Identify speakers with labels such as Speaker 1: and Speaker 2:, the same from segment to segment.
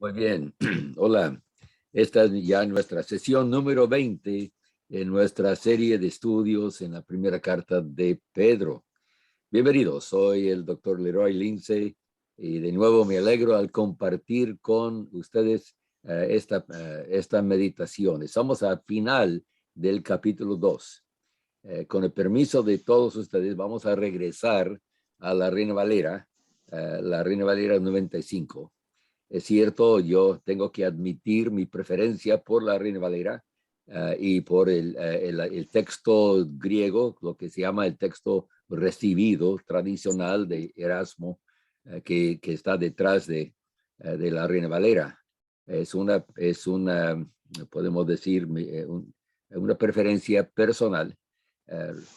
Speaker 1: Muy bien. Hola. Esta es ya nuestra sesión número 20 en nuestra serie de estudios en la primera carta de Pedro. Bienvenidos. Soy el doctor Leroy Lindsay y de nuevo me alegro al compartir con ustedes esta meditación. Estamos al final del capítulo 2. Con el permiso de todos ustedes, vamos a regresar a la la Reina Valera 95. Es cierto, yo tengo que admitir mi preferencia por la Reina Valera y por el texto griego, lo que se llama el texto recibido tradicional de Erasmo, que está detrás de la Reina Valera. Podemos decir, una preferencia personal.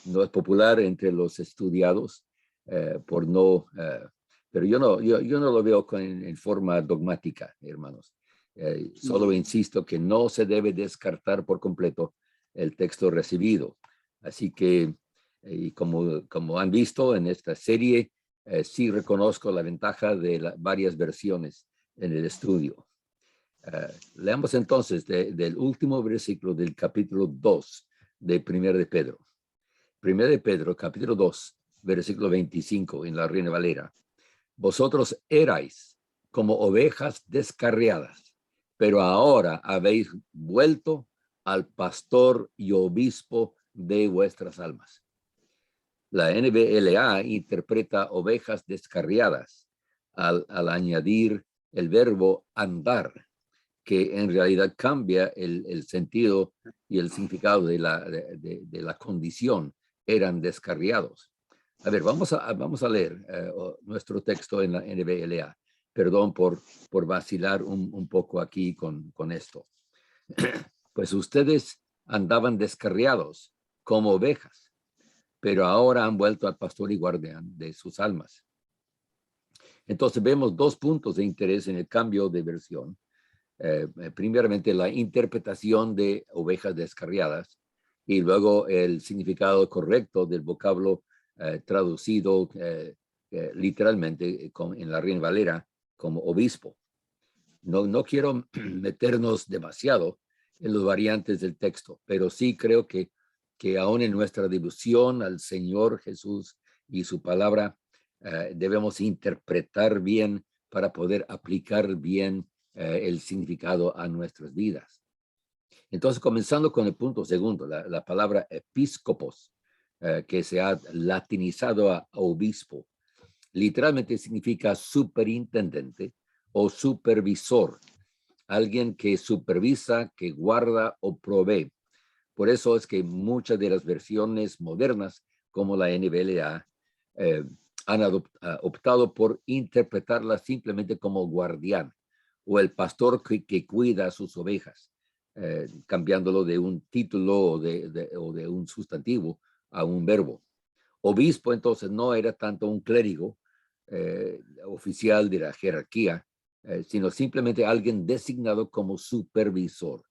Speaker 1: No es popular entre los estudiados por no... pero yo no lo veo en forma dogmática, hermanos. Solo insisto que no se debe descartar por completo el texto recibido. Así que, como han visto en esta serie, sí reconozco la ventaja de varias versiones en el estudio. Leamos entonces del último versículo del capítulo 2 de 1 de Pedro. 1 de Pedro, capítulo 2, versículo 25 en la Reina Valera. Vosotros erais como ovejas descarriadas, pero ahora habéis vuelto al pastor y obispo de vuestras almas. La NBLA interpreta ovejas descarriadas al añadir el verbo andar, que en realidad cambia el sentido y el significado de la condición. Eran descarriados. A ver, vamos a leer nuestro texto en la NBLA. Perdón por vacilar un poco aquí con esto. Pues ustedes andaban descarriados como ovejas, pero ahora han vuelto al pastor y guardián de sus almas. Entonces vemos dos puntos de interés en el cambio de versión. Primeramente la interpretación de ovejas descarriadas y luego el significado correcto del vocablo traducido literalmente en la Reina Valera como obispo. No quiero meternos demasiado en los variantes del texto, pero sí creo que aún en nuestra devoción al Señor Jesús y su palabra, debemos interpretar bien para poder aplicar bien el significado a nuestras vidas. Entonces, comenzando con el punto segundo, la palabra episcopos, que se ha latinizado a obispo, literalmente significa superintendente o supervisor, alguien que supervisa, que guarda o provee. Por eso es que muchas de las versiones modernas, como la NBLA, han optado por interpretarla simplemente como guardián o el pastor que cuida a sus ovejas, cambiándolo de un título o de un sustantivo a un verbo. Obispo entonces no era tanto un clérigo oficial de la jerarquía, sino simplemente alguien designado como supervisor.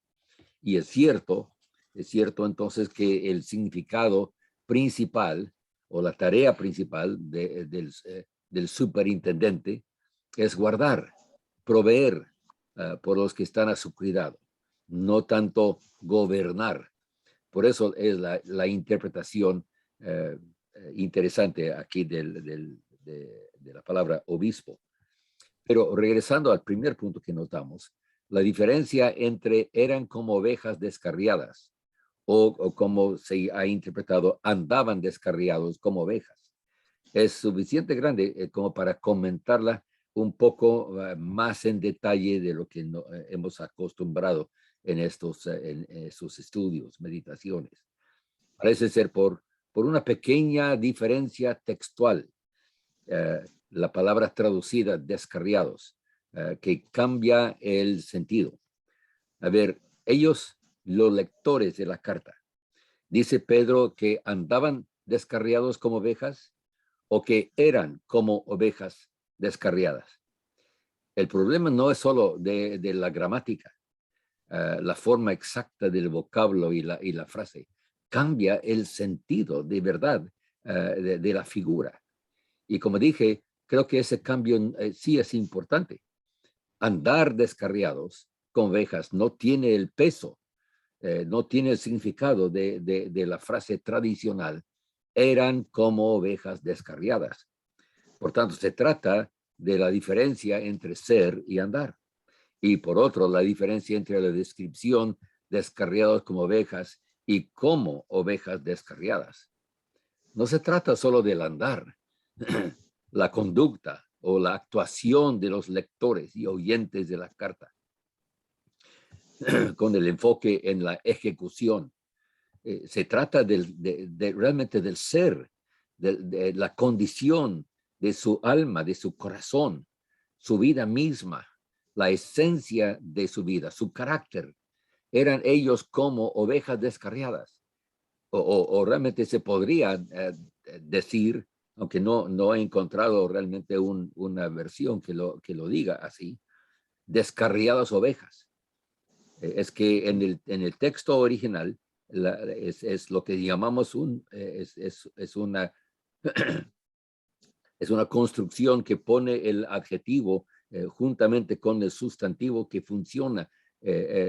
Speaker 1: Y es cierto entonces que el significado principal o la tarea principal del superintendente es guardar, proveer por los que están a su cuidado, no tanto gobernar. Por eso es la interpretación interesante aquí de la palabra obispo. Pero regresando al primer punto que notamos, la diferencia entre eran como ovejas descarriadas o como se ha interpretado, andaban descarriados como ovejas, es suficiente grande como para comentarla un poco más en detalle de lo que hemos acostumbrado en estos estudios, meditaciones. Parece ser por una pequeña diferencia textual. La palabra traducida descarriados, que cambia el sentido. A ver, ellos, los lectores de la carta, dice Pedro que andaban descarriados como ovejas o que eran como ovejas descarriadas. El problema no es solo de la gramática, la forma exacta del vocablo y la frase. Cambia el sentido de verdad de la figura. Y como dije, creo que ese cambio sí es importante. andar descarriados con ovejas no tiene el peso, no tiene el significado de la frase tradicional, eran como ovejas descarriadas. Por tanto, se trata de la diferencia entre ser y andar. Y por otro, la diferencia entre la descripción descarriados como ovejas y como ovejas descarriadas. No se trata solo del andar, la conducta o la actuación de los lectores y oyentes de la carta, con el enfoque en la ejecución. Se trata realmente del ser, de la condición de su alma, de su corazón, su vida misma, la esencia de su vida, su carácter. Eran ellos como ovejas descarriadas. O realmente se podría decir, aunque no he encontrado realmente una versión que lo diga así, descarriadas ovejas. Es que en el texto original es lo que llamamos es una es una construcción que pone el adjetivo juntamente con el sustantivo que funciona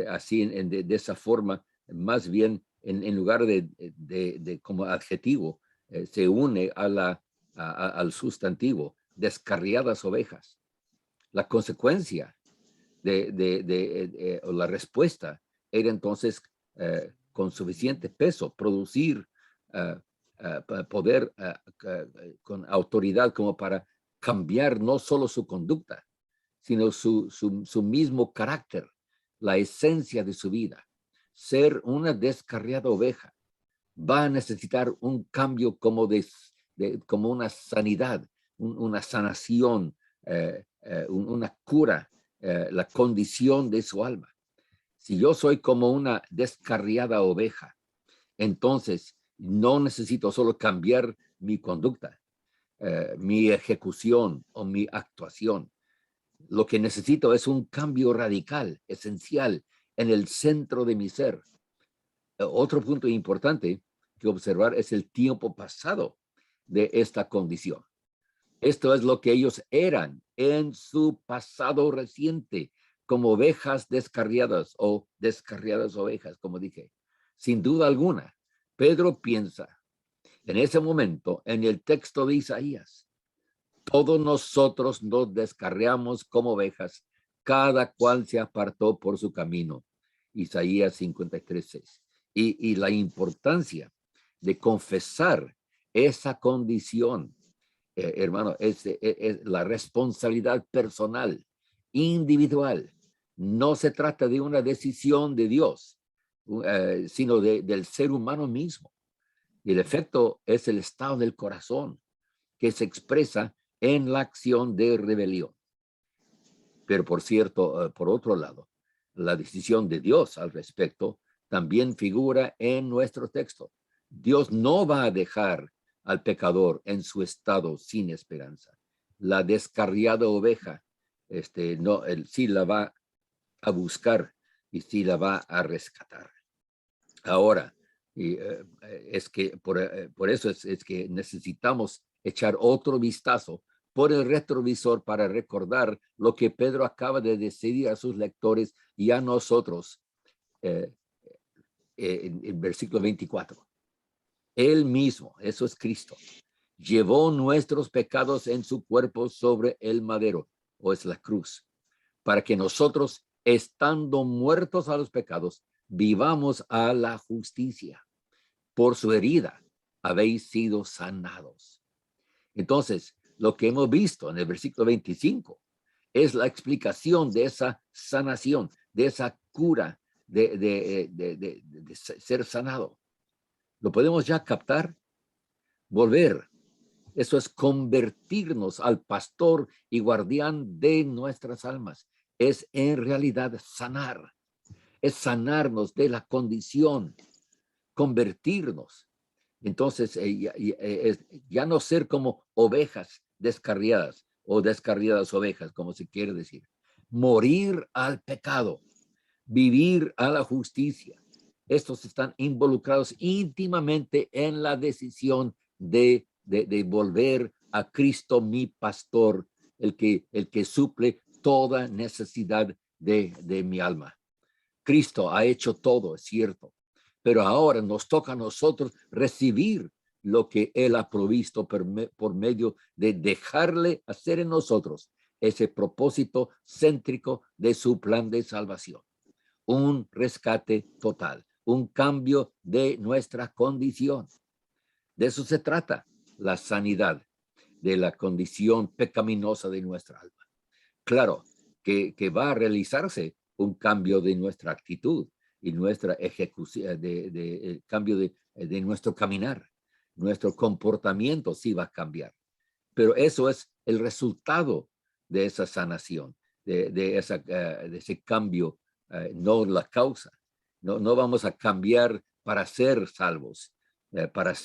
Speaker 1: así de esa forma, más bien en lugar de como adjetivo, se une al sustantivo, descarriadas ovejas. La consecuencia o la respuesta era entonces con suficiente peso producir poder con autoridad como para cambiar no solo su conducta, sino su mismo carácter, la esencia de su vida. Ser una descarriada oveja va a necesitar un cambio como una sanidad, una sanación, una cura, la condición de su alma. Si yo soy como una descarriada oveja, entonces no necesito solo cambiar mi conducta, mi ejecución o mi actuación. Lo que necesito es un cambio radical, esencial, en el centro de mi ser. Otro punto importante que observar es el tiempo pasado de esta condición. Esto es lo que ellos eran en su pasado reciente, como ovejas descarriadas o descarriadas ovejas, como dije. Sin duda alguna, Pedro piensa en ese momento en el texto de Isaías. Todos nosotros nos descarriamos como ovejas, cada cual se apartó por su camino. Isaías 53:6. Y la importancia de confesar esa condición, hermano, es la responsabilidad personal, individual. No se trata de una decisión de Dios, sino del ser humano mismo. Y el efecto es el estado del corazón que se expresa en la acción de rebelión. Pero por cierto, por otro lado, la decisión de Dios al respecto también figura en nuestro texto. Dios no va a dejar al pecador en su estado sin esperanza. La descarriada oveja, él sí la va a buscar y sí la va a rescatar. Ahora, es que por eso es que necesitamos echar otro vistazo por el retrovisor para recordar lo que Pedro acaba de decir a sus lectores y a nosotros en el versículo 24. Él mismo, eso es Cristo, llevó nuestros pecados en su cuerpo sobre el madero, o es la cruz, para que nosotros, estando muertos a los pecados, vivamos a la justicia. Por su herida habéis sido sanados. Entonces, lo que hemos visto en el versículo 25 es la explicación de esa sanación, de esa cura, de ser sanado. ¿Lo podemos ya captar? Volver. Eso es convertirnos al pastor y guardián de nuestras almas. Es en realidad sanar. Es sanarnos de la condición, convertirnos. Entonces, ya no ser como ovejas descarriadas o descarriadas ovejas, como se quiere decir. Morir al pecado, vivir a la justicia. Estos están involucrados íntimamente en la decisión de volver a Cristo, mi pastor, el que suple toda necesidad de mi alma. Cristo ha hecho todo, es cierto, pero ahora nos toca a nosotros recibir lo que Él ha provisto por medio de dejarle hacer en nosotros ese propósito céntrico de su plan de salvación. Un rescate total, un cambio de nuestra condición. De eso se trata la sanidad de la condición pecaminosa de nuestra alma. Claro que va a realizarse un cambio de nuestra actitud y nuestra ejecución, el cambio de nuestro caminar. Nuestro comportamiento sí va a cambiar. Pero eso es el resultado de esa sanación, de ese cambio, no la causa. No vamos a cambiar para ser salvos, para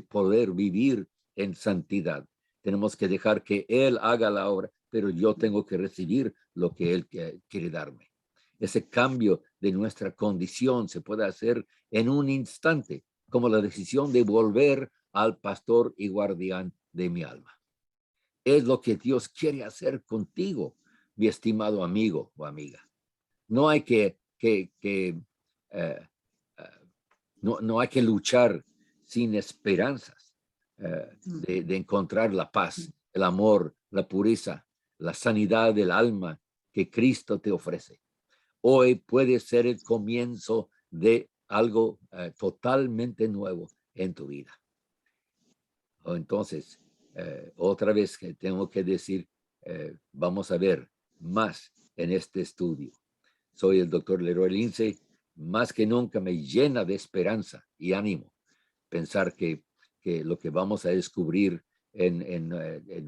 Speaker 1: poder vivir en santidad. Tenemos que dejar que Él haga la obra, pero yo tengo que recibir lo que Él quiere darme. Ese cambio de nuestra condición se puede hacer en un instante, como la decisión de volver al pastor y guardián de mi alma. Es lo que Dios quiere hacer contigo, mi estimado amigo o amiga. No hay no hay que luchar sin esperanzas de encontrar la paz, el amor, la pureza, la sanidad del alma que Cristo te ofrece. Hoy puede ser el comienzo de algo totalmente nuevo en tu vida. Entonces, otra vez que tengo que decir, vamos a ver más en este estudio. Soy el doctor Leroy Lindsay. Más que nunca me llena de esperanza y ánimo pensar que lo que vamos a descubrir en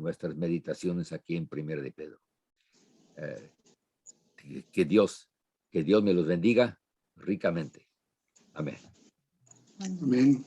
Speaker 1: nuestras meditaciones aquí en Primera de Pedro. Que Dios me los bendiga ricamente. Amén.
Speaker 2: Amén.